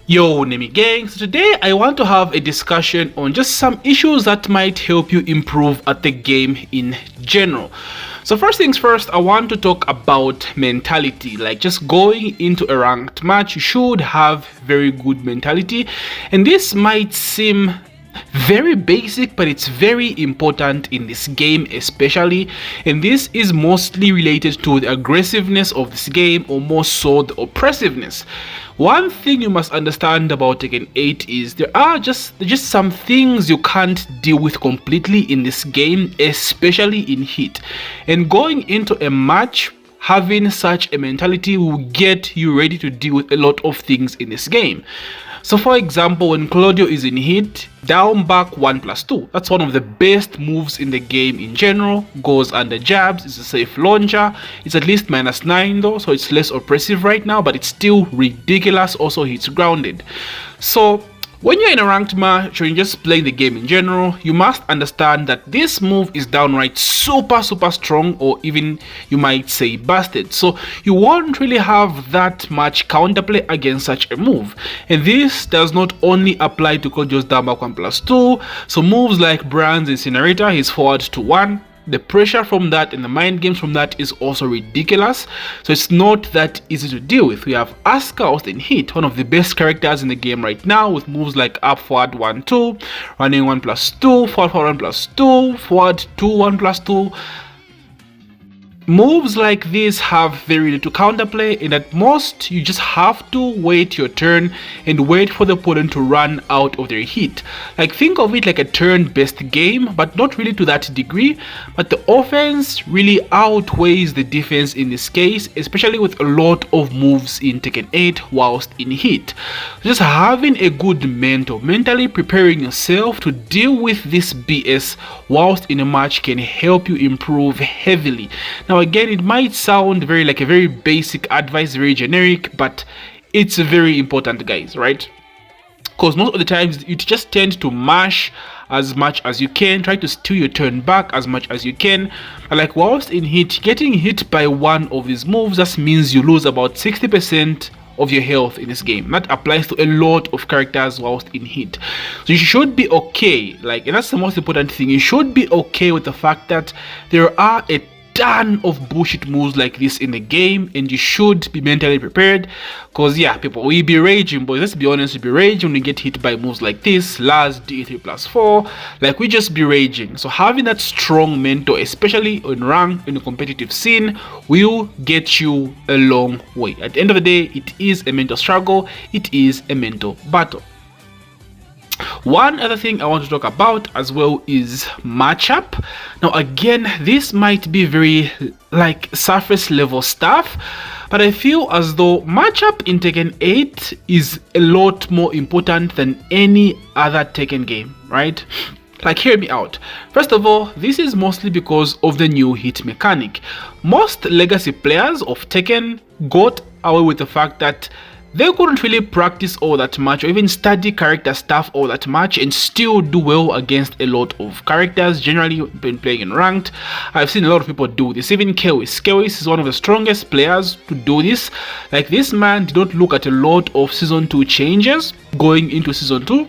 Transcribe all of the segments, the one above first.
Yo, Nemi gang, so today I want to have a discussion on just some issues that might help you improve at the game in general. So first things first, I want to talk about mentality. Like just going into a ranked match, you should have very good mentality, and this might seem very basic, but it's very important in this game especially, and this is mostly related to the aggressiveness of this game, or more so the oppressiveness. One thing you must understand about Tekken 8 is there are just some things you can't deal with completely in this game, especially in heat. And going into a match having such a mentality will get you ready to deal with a lot of things in this game. So for example, when Claudio is in heat, down back 1+2, that's one of the best moves in the game in general. Goes under jabs, it's a safe launcher, it's at least -9 though, so it's less oppressive right now, but it's still ridiculous. Also hits grounded. So when you're in a ranked match or you're just playing the game in general, you must understand that this move is downright super strong, or even you might say busted. So you won't really have that much counterplay against such a move. And this does not only apply to Kojo's down back 1+2, so moves like Brand's Incinerator, his forward to 1, the pressure from that and the mind games from that is also ridiculous. So it's not that easy to deal with. We have Asuka also in heat, one of the best characters in the game right now, with moves like up forward 1-2, running 1+2, forward 1+2, forward 2 1+2. Moves like this have very little counterplay, and at most you just have to wait your turn and wait for the opponent to run out of their heat. Like think of it like a turn-based game, but not really to that degree. But the offense really outweighs the defense in this case, especially with a lot of moves in Tekken 8 whilst in heat. Just having a good mentally preparing yourself to deal with this BS whilst in a match can help you improve heavily. Now again, it might sound very like a very basic advice, very generic, but it's very important, guys, right? Because most of the times you just tend to mash as much as you can, try to steal your turn back as much as you can. But like whilst in heat, getting hit by one of these moves just means you lose about 60% of your health in this game. That applies to a lot of characters whilst in heat. So you should be okay, like, and that's the most important thing, you should be okay with the fact that there are a ton of bullshit moves like this in the game, and you should be mentally prepared. Because yeah, people, we be raging, boys, let's be honest, we be raging when we get hit by moves like this, last D3+4, like we just be raging. So having that strong mental, especially on rank in the competitive scene, will get you a long way. At the end of the day, it is a mental struggle, it is a mental battle. One other thing I want to talk about as well is matchup. Now again, this might be very like surface level stuff, but I feel as though matchup in Tekken 8 is a lot more important than any other Tekken game, right? Like, hear me out. First of all, this is mostly because of the new hit mechanic. Most legacy players of Tekken got away with the fact that they couldn't really practice all that much or even study character stuff all that much and still do well against a lot of characters. Generally, when playing in ranked, I've seen a lot of people do this. Even Kewis is one of the strongest players to do this. Like, this man did not look at a lot of season 2 changes going into season 2,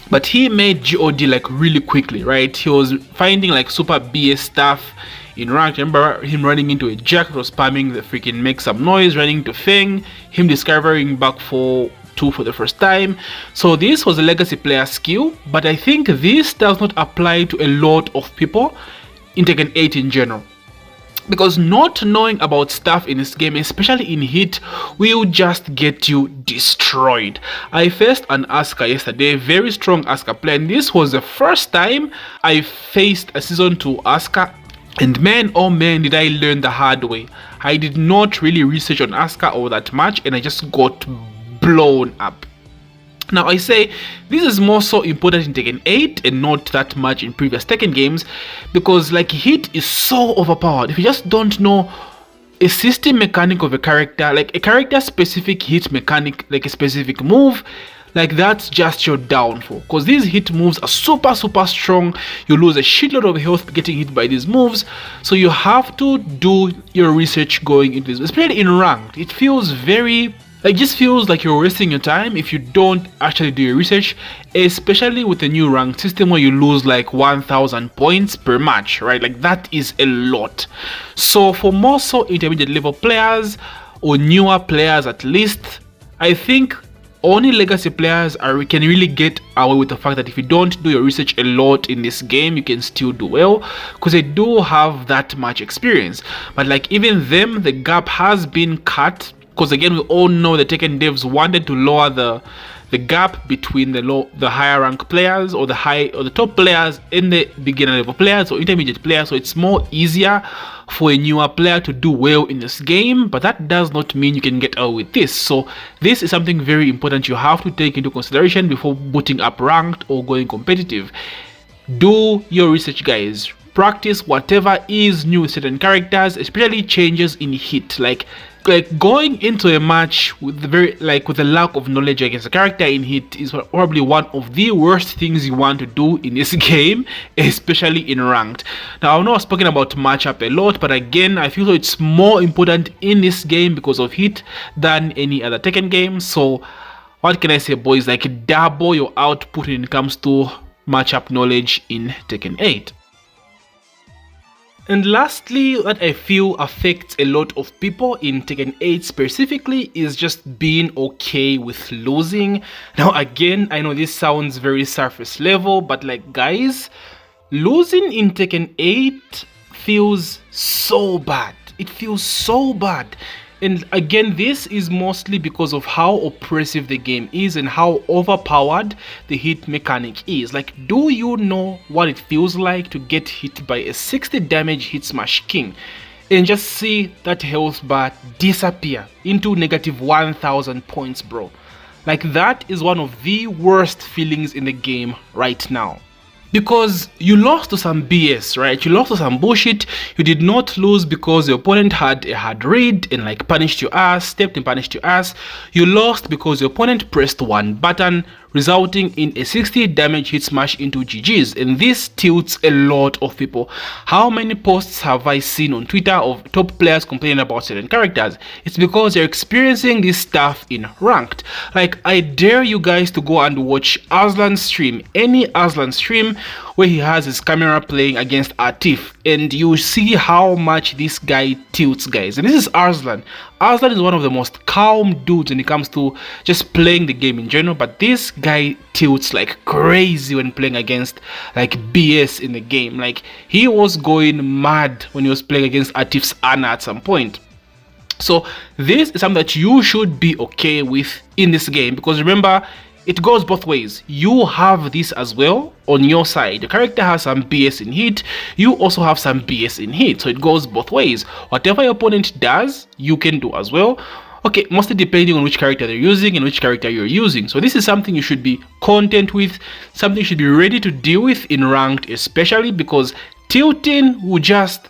but he made God like really quickly, right? He was finding like super BS stuff in ranked. I remember him running into a Jack that was spamming the freaking make some noise, running to Feng, him discovering back 4-2 for the first time. So this was a legacy player skill, but I think this does not apply to a lot of people in Tekken 8 in general. Because not knowing about stuff in this game, especially in heat, will just get you destroyed. I faced an Asuka yesterday, very strong Asuka player, and this was the first time I faced a season 2 Asuka. And man, oh man, did I learn the hard way. I did not really research on Asuka all that much, and I just got blown up. Now I say this is more so important in Tekken 8 and not that much in previous Tekken games, because like hit is so overpowered. If you just don't know a system mechanic of a character, like a character specific hit mechanic, like a specific move, like that's just your downfall, because these hit moves are super strong. You lose a shitload of health getting hit by these moves, so you have to do your research going into this, especially in ranked. It feels very It just feels like you're wasting your time if you don't actually do your research, especially with the new rank system where you lose like 1000 points per match, right? Like that is a lot. So for more so intermediate level players or newer players at least, I think only legacy players can really get away with the fact that if you don't do your research a lot in this game, you can still do well because they do have that much experience. But like even them, the gap has been cut because again we all know the Tekken devs wanted to lower the gap between the higher rank players or the top players and the beginner level players or intermediate players, so it's more easier for a newer player to do well in this game. But that does not mean you can get away with this. So this is something very important you have to take into consideration before booting up ranked or going competitive. Do your research, guys. Practice whatever is new with certain characters, especially changes in hit. Like going into a match with the lack of knowledge against a character in hit is probably one of the worst things you want to do in this game, especially in ranked. Now I know I've spoken about matchup a lot, but again I feel it's more important in this game because of hit than any other Tekken game. So what can I say, boys? Like double your output when it comes to matchup knowledge in Tekken 8. And lastly, what I feel affects a lot of people in Tekken 8 specifically is just being okay with losing. Now again, I know this sounds very surface level, but like guys, losing in Tekken 8 feels so bad. It feels so bad. And again, this is mostly because of how oppressive the game is and how overpowered the hit mechanic is. Like, do you know what it feels like to get hit by a 60 damage hit smash king and just see that health bar disappear into negative 1000 points, bro? Like, that is one of the worst feelings in the game right now. Because you lost to some BS, right? You lost to some bullshit. You did not lose because your opponent had a hard read and like punished your ass, stepped and punished your ass. You lost because your opponent pressed one button, resulting in a 60 damage hit smash into GG's, and this tilts a lot of people. How many posts have I seen on Twitter of top players complaining about certain characters? It's because they're experiencing this stuff in ranked. Like, I dare you guys to go and watch Arslan's stream, any Arslan stream where he has his camera playing against Atif, and you see how much this guy tilts, guys. And this is Arslan. Arslan is one of the most calm dudes when it comes to just playing the game in general, but this guy tilts like crazy when playing against like BS in the game. Like, he was going mad when he was playing against Atif's Ana at some point. So this is something that you should be okay with in this game, because remember, it goes both ways. You have this as well on your side. The character has some BS in hit, you also have some BS in hit, so it goes both ways. Whatever your opponent does, you can do as well. Okay, mostly depending on which character they're using and which character you're using. So this is something you should be content with, something you should be ready to deal with in ranked, especially because tilting will just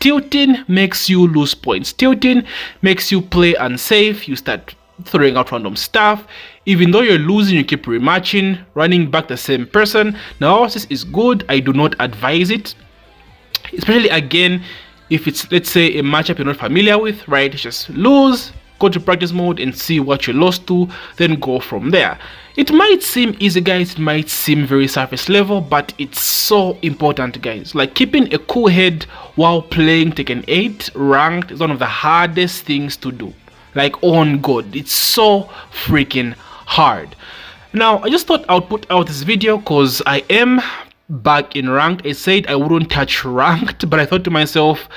tilting makes you lose points. Tilting makes you play unsafe. You start throwing out random stuff. Even though you're losing, you keep rematching, running back the same person. Now, this is good. I do not advise it, especially again if it's, let's say, a matchup you're not familiar with, right? Just lose, go to practice mode and see what you lost to, then go from there. It might seem easy, guys, it might seem very surface level, but it's so important, guys. Like, keeping a cool head while playing Tekken 8 ranked is one of the hardest things to do. Like, on God, it's so freaking hard. Now, I just thought I would put out this video because I am back in ranked. I said I wouldn't touch ranked, but I thought to myself,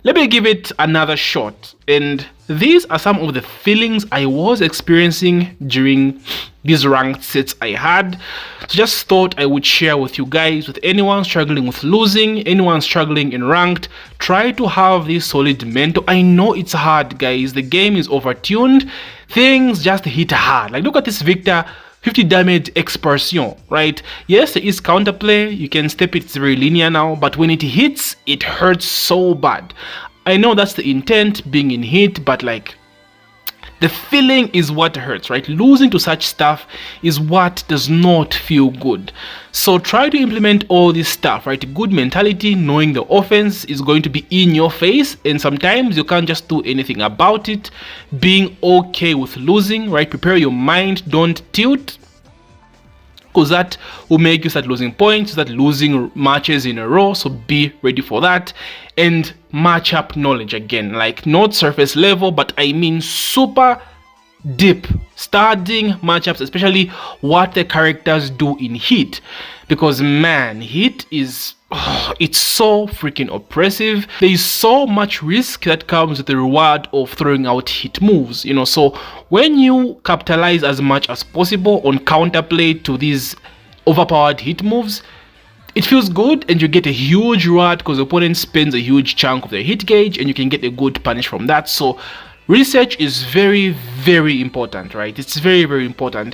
let me give it another shot. And these are some of the feelings I was experiencing during these ranked sets I had. So just thought I would share with you guys. With anyone struggling with losing, anyone struggling in ranked, try to have this solid mental. I know it's hard, guys. The game is overtuned. Things just hit hard. Like, look at this Victor 50 damage expression, right? Yes, there is counterplay. You can step it, it's very linear now, but when it hits, it hurts so bad. I know that's the intent, being in hit, but like, the feeling is what hurts, right? Losing to such stuff is what does not feel good. So try to implement all this stuff, right? Good mentality, knowing the offense is going to be in your face, and sometimes you can't just do anything about it. Being okay with losing, right? Prepare your mind, don't tilt, because that will make you start losing points, start losing matches in a row. So be ready for that. And matchup knowledge, again, like not surface level, but I mean super deep studying matchups, especially what the characters do in Heat, because man, Heat is it's so freaking oppressive. There is so much risk that comes with the reward of throwing out hit moves, you know. So when you capitalize as much as possible on counterplay to these overpowered hit moves, it feels good and you get a huge reward because the opponent spends a huge chunk of their hit gauge and you can get a good punish from that. So research is very, very important, right? It's very, very important.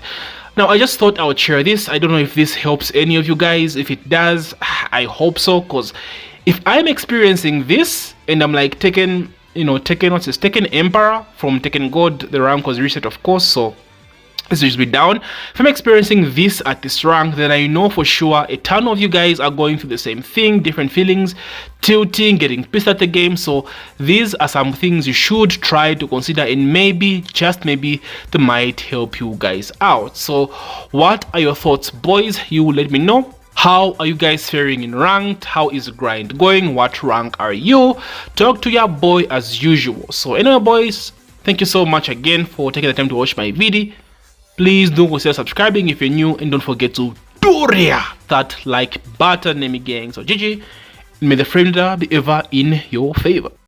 Now, I just thought I would share this. I don't know if this helps any of you guys. If it does, I hope so, because if I'm experiencing this and I'm like Tekken, what's this? Tekken Emperor from Tekken God, the rank was reset, of course, so this will just be down. If I'm experiencing this at this rank, then I know for sure a ton of you guys are going through the same thing, different feelings, tilting, getting pissed at the game. So these are some things you should try to consider, and maybe, just maybe, they might help you guys out. So what are your thoughts, boys? You let me know. How are you guys faring in ranked? How is grind going? What rank are you? Talk to your boy as usual. So anyway, boys, thank you so much again for taking the time to watch my video. Please don't consider subscribing if you're new, and don't forget to that like button, name gang. So GG, may the frame be ever in your favor.